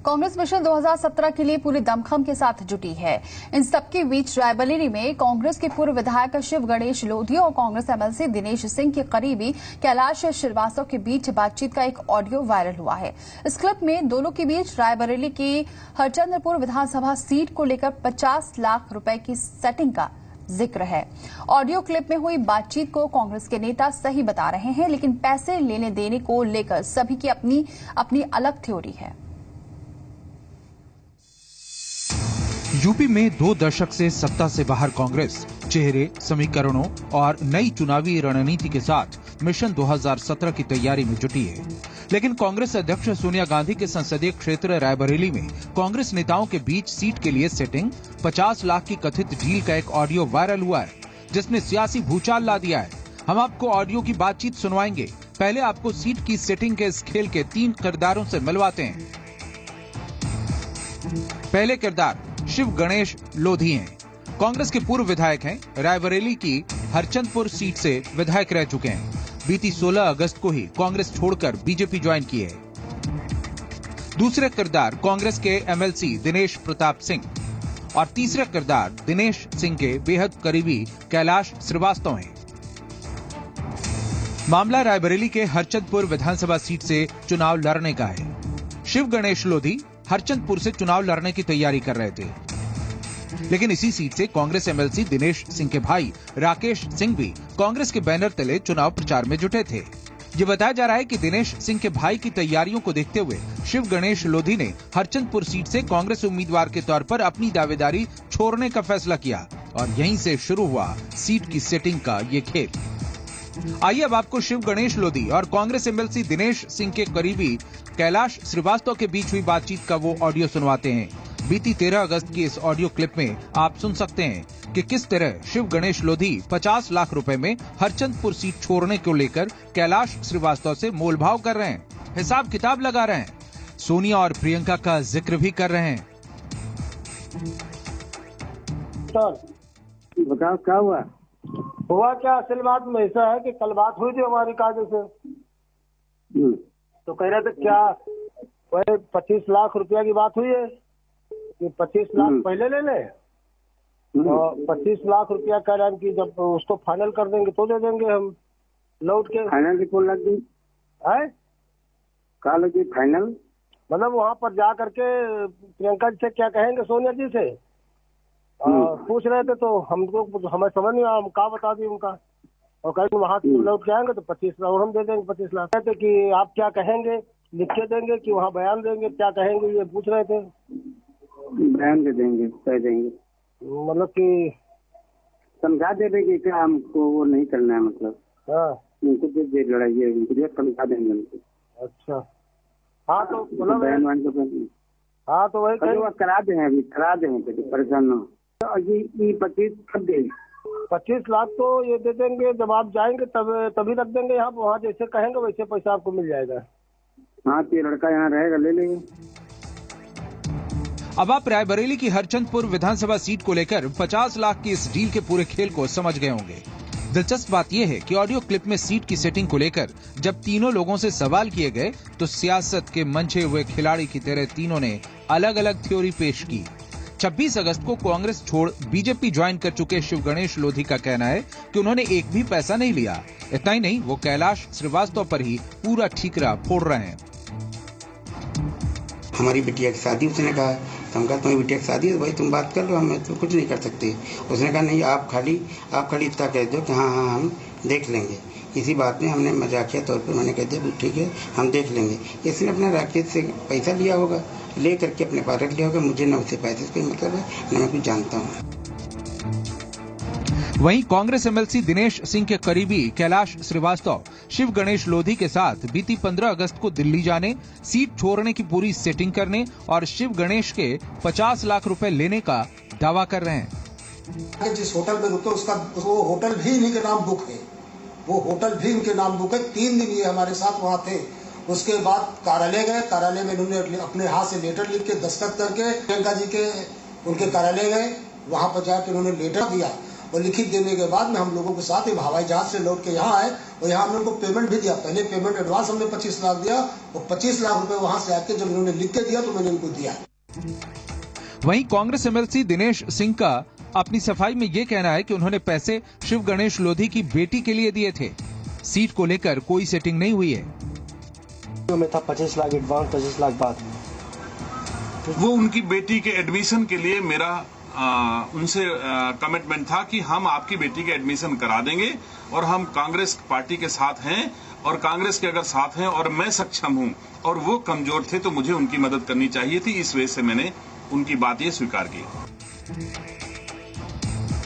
Congress mission 2017 के लिए पूरे दमखम के साथ जुटी है। इन सबके बीच रायबरेली में कांग्रेस के पूर्व विधायक शिव गणेश लोधी और कांग्रेस एमएलसी दिनेश सिंह के करीबी कैलाश श्रीवास्तव के बीच बातचीत का एक ऑडियो वायरल हुआ है। इस क्लिप में दोनों के बीच रायबरेली की हरचंद्रपुर विधानसभा सीट को लेकर 50 लाख रुपए की सेटिंग का जिक्र है। ऑडियो क्लिप में हुई बातचीत को कांग्रेस के नेता सही बता रहे हैं, लेकिन पैसे लेने देने को लेकर सभी की अपनी अपनी अलग थ्योरी है। यूपी में 2 दशक से सत्ता से बाहर कांग्रेस चेहरे, समीकरणों और नई चुनावी रणनीति के साथ मिशन 2017 की तैयारी में जुटी है। लेकिन कांग्रेस अध्यक्ष सोनिया गांधी के संसदीय क्षेत्र रायबरेली में कांग्रेस नेताओं के बीच सीट के लिए सेटिंग 50 लाख की कथित डील का एक ऑडियो वायरल हुआ है, जिसने सियासी भूचाल ला दिया है। हम आपको ऑडियो की बातचीत सुनवाएंगे। पहले आपको सीट की सेटिंग के इस खेल के 3 किरदारों से मिलवाते हैं। पहले किरदार शिव गणेश लोधी हैं। कांग्रेस के पूर्व विधायक हैं। रायबरेली की हरचंदपुर सीट से विधायक रह चुके हैं। बीती 16 अगस्त को ही कांग्रेस छोड़कर बीजेपी ज्वाइन की है। दूसरे किरदार कांग्रेस के एमएलसी दिनेश प्रताप सिंह और तीसरा किरदार दिनेश सिंह के बेहद करीबी कैलाश श्रीवास्तव हैं। मामला रायबरेली के हरचंदपुर विधानसभा सीट से चुनाव लड़ने का है। शिव गणेश लोधी हरचंदपुर से चुनाव लड़ने की तैयारी कर रहे थे, लेकिन इसी सीट से कांग्रेस एमएलसी दिनेश सिंह के भाई राकेश सिंह भी कांग्रेस के बैनर तले चुनाव प्रचार में जुटे थे। ये बताया जा रहा है कि दिनेश सिंह के भाई की तैयारियों को देखते हुए शिव गणेश लोधी ने हरचंदपुर सीट से कांग्रेस उम्मीदवार के तौर पर अपनी दावेदारी छोड़ने का फैसला किया और यहीं से शुरू हुआ सीट की सेटिंग का ये खेल। आइए अब आपको शिव गणेश लोधी और कांग्रेस एमएलसी दिनेश सिंह के करीबी कैलाश श्रीवास्तव के बीच हुई बातचीत का वो ऑडियो सुनवाते हैं। बीती 13 अगस्त की इस ऑडियो क्लिप में आप सुन सकते हैं कि किस तरह शिव गणेश लोधी 50 लाख रुपए में हरचंदपुर सीट छोड़ने को लेकर कैलाश श्रीवास्तव से मोलभाव कर रहे हैं, हिसाब किताब लगा रहे हैं, सोनिया और प्रियंका का जिक्र भी कर रहे हैं। बताओ क्या हुआ? हुआ क्या? असल बात में ऐसा है कि कल बात हुई थी हमारी काजू से, तो कह रहे थे क्या वही 25 लाख रुपया की बात हुई है कि 25 लाख पहले ले ले, तो 25 लाख रुपया कह रहे हैं कि जब उसको फाइनल कर देंगे तो दे देंगे हम लौट के। फाइनल रिपोर्ट लग गई है? कहाँ लगी फाइनल? मतलब वहाँ पर जा करके प्रियंका जी से क्या कहेंगे, सोनिया जी से पूछ रहे थे, तो हमको हमें समझ नहीं आया, हम क्या बता दी उनका, और कहीं वहाँ से लौट के आएंगे तो 25 लाख और हम दे देंगे 25 लाख। कहते कि आप क्या कहेंगे, लिख के देंगे कि वहाँ बयान देंगे, क्या कहेंगे ये पूछ रहे थे। बयान दे देंगे, कह देंगे, मतलब कि समझा देंगे कि क्या हमको वो नहीं करना है, मतलब हाँ उनको जो लड़ाई है उनको समझा देंगे उनको। अच्छा हाँ, तो मतलब बयान हाँ तो वही करा दें, अभी करा दें, परेशान न हो। 25 लाख तो ये दे देंगे, जब आप जाएंगे तभी रख देंगे यहाँ, वहाँ जैसे कहेंगे वैसे पैसा आपको मिल जाएगा। हाँ तो ये लड़का यहाँ रहेगा, ले लेंगे। अब आप रायबरेली की हरचंदपुर विधानसभा सीट को लेकर 50 लाख की इस डील के पूरे खेल को समझ गए होंगे। दिलचस्प बात यह है कि ऑडियो क्लिप में सीट की सेटिंग को लेकर जब तीनों लोगों से सवाल किए गए तो सियासत के मंचे हुए खिलाड़ी की तरह तीनों ने अलग अलग थ्योरी पेश की। 26 अगस्त को कांग्रेस छोड़ बीजेपी ज्वाइन कर चुके शिव गणेश लोधी का कहना है कि उन्होंने एक भी पैसा नहीं लिया। इतना ही नहीं, वो कैलाश श्रीवास्तव पर ही पूरा ठीकरा फोड़ रहे हैं। हमारी बिटिया की शादी, उसने कहा, तो हम कहा तुम्हारी बिटिया की शादी है भाई, तुम बात कर लो, हमें तो कुछ नहीं कर सकते। उसने कहा नहीं, आप खाली इतना कह दो कि हाँ हम देख लेंगे। इसी बात में हमने मजाकिया तौर पर मैंने कह दिया ठीक है हम देख लेंगे। इसने अपना राकेश से पैसा लिया होगा, ले करके अपने पास रख लिया होगा। मुझे न उससे पैसे से कोई मतलब है, न मैं कुछ जानता हूँ। वहीं कांग्रेस एमएलसी दिनेश सिंह के करीबी कैलाश श्रीवास्तव शिव गणेश लोधी के साथ बीती 15 अगस्त को दिल्ली जाने, सीट छोड़ने की पूरी सेटिंग करने और शिव गणेश के 50 लाख रुपए लेने का दावा कर रहे हैं। जिस होटल में रुके उसका वो होटल भी इन्हीं के नाम बुक है, वो होटल भी इनके नाम बुक है। 3 दिन ये हमारे साथ वहाँ थे। उसके बाद कार्यालय गए, कार्यालय में इन्होंने अपने हाथ से लेटर लिख के दस्तखत करके प्रियंका जी के उनके कार्यालय गए, वहाँ पर जाकर उन्होंने लेटर दिया और लिखित देने के बाद में हम लोगों के साथ हवाई जहाज से लौट के यहाँ आए और यहाँ हमने उनको पेमेंट भी दिया। पहले पेमेंट एडवांस हमने 25 लाख दिया और 25 लाख रुपए वहां से आके जब इन्होंने लिख के दिया तो मैंने उनको दिया। वहीं कांग्रेस एमएलसी दिनेश सिंह का अपनी सफाई में ये कहना है कि उन्होंने पैसे शिव गणेश लोधी की बेटी के लिए दिए थे। सीट को लेकर कोई सेटिंग नहीं हुई है। में था 25 लाख एडवांस, 25 लाख बाद। वो उनकी बेटी के एडमिशन के लिए मेरा उनसे कमिटमेंट था कि हम आपकी बेटी के एडमिशन करा देंगे और हम कांग्रेस पार्टी के साथ हैं और कांग्रेस के अगर साथ हैं और मैं सक्षम हूं और वो कमजोर थे तो मुझे उनकी मदद करनी चाहिए थी। इस वजह से मैंने उनकी बात ये स्वीकार की।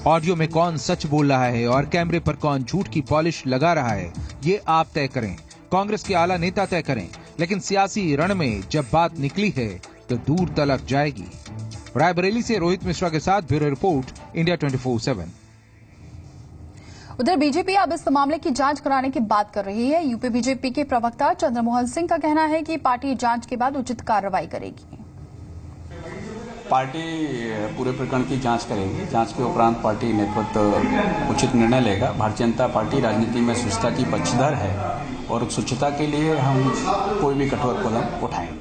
ऑडियो में कौन सच बोल रहा है और कैमरे पर कौन झूठ की पॉलिश लगा रहा है, ये आप तय करें, कांग्रेस के आला नेता तय करें। लेकिन सियासी रण में जब बात निकली है तो दूर तलक जाएगी। रायबरेली से रोहित मिश्रा के साथ ब्यूरो रिपोर्ट, इंडिया 24/7। उधर बीजेपी अब इस मामले की जांच कराने की बात कर रही है। यूपी बीजेपी के प्रवक्ता चंद्रमोहन सिंह का कहना है कि पार्टी जांच के बाद उचित कार्रवाई करेगी। पार्टी पूरे प्रकरण की जांच करेगी। जांच के उपरांत पार्टी नेतृत्व उचित निर्णय लेगा। भारतीय जनता पार्टी राजनीति में स्वच्छता की पक्षधर है और स्वच्छता के लिए हम कोई भी कठोर कदम उठाएंगे।